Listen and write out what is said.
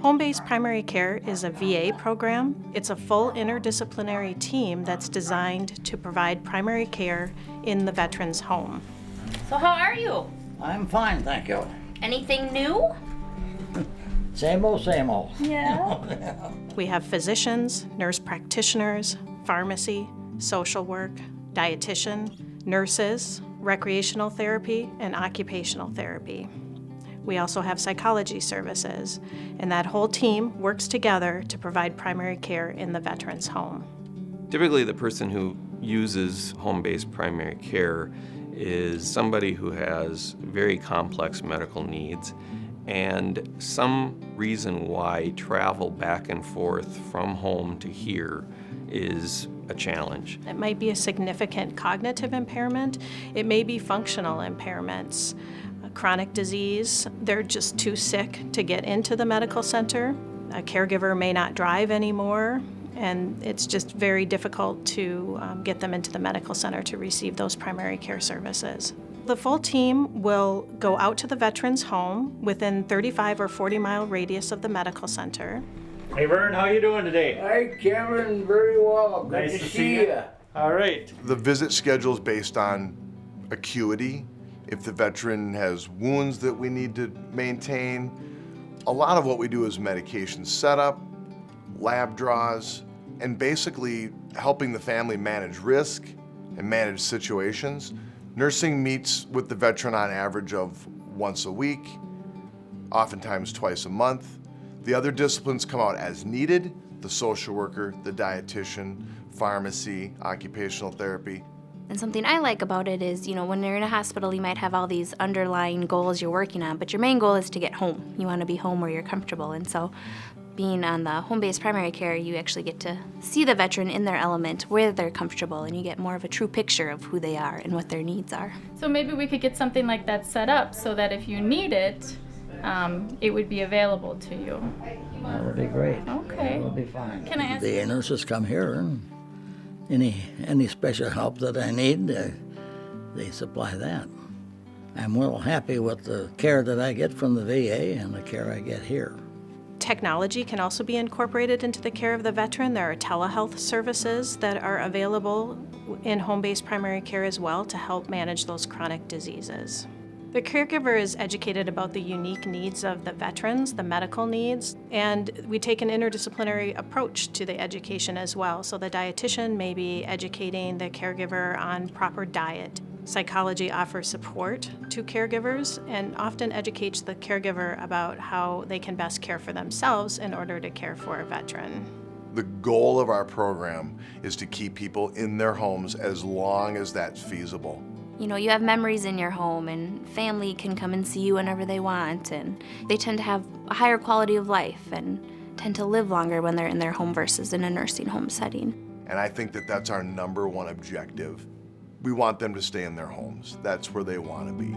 Home-based primary care is a VA program. It's a full interdisciplinary team that's designed to provide primary care in the veteran's home. So how are you? I'm fine, thank you. Anything new? Same old, same old. Yeah. We have physicians, nurse practitioners, pharmacy, social work, dietitian, nurses, recreational therapy, and occupational therapy. We also have psychology services, and that whole team works together to provide primary care in the veteran's home. Typically, the person who uses home-based primary care is somebody who has very complex medical needs and some reason why travel back and forth from home to here is a challenge. It might be a significant cognitive impairment. It may be functional impairments. Chronic disease, they're just too sick to get into the medical center. A caregiver may not drive anymore, and it's just very difficult to get them into the medical center to receive those primary care services. The full team will go out to the veteran's home within 35 or 40-mile radius of the medical center. Hey Vern, how you doing today? Hi Cameron, very well. Good Nice to see you. All right. The visit schedule is based on acuity. If the veteran has wounds that we need to maintain, a lot of what we do is medication setup, lab draws, and basically helping the family manage risk and manage situations. Nursing meets with the veteran on average of once a week, oftentimes twice a month. The other disciplines come out as needed: the social worker, the dietitian, pharmacy, occupational therapy. And something I like about it is, when you're in a hospital, you might have all these underlying goals you're working on, but your main goal is to get home. You want to be home where you're comfortable. And so being on the home-based primary care, you actually get to see the veteran in their element, where they're comfortable, and you get more of a true picture of who they are and what their needs are. So maybe we could get something like that set up so that if you need it, it would be available to you. That would be great. Okay. That would be fine. Can I ask? The nurses come here, and any special help that I need, they supply that. I'm well happy with the care that I get from the VA and the care I get here. Technology can also be incorporated into the care of the veteran. There are telehealth services that are available in home-based primary care as well to help manage those chronic diseases. The caregiver is educated about the unique needs of the veterans, the medical needs, and we take an interdisciplinary approach to the education as well. So the dietitian may be educating the caregiver on proper diet. Psychology offers support to caregivers and often educates the caregiver about how they can best care for themselves in order to care for a veteran. The goal of our program is to keep people in their homes as long as that's feasible. You have memories in your home, and family can come and see you whenever they want, and they tend to have a higher quality of life and tend to live longer when they're in their home versus in a nursing home setting. And I think that that's our #1 objective. We want them to stay in their homes. That's where they want to be.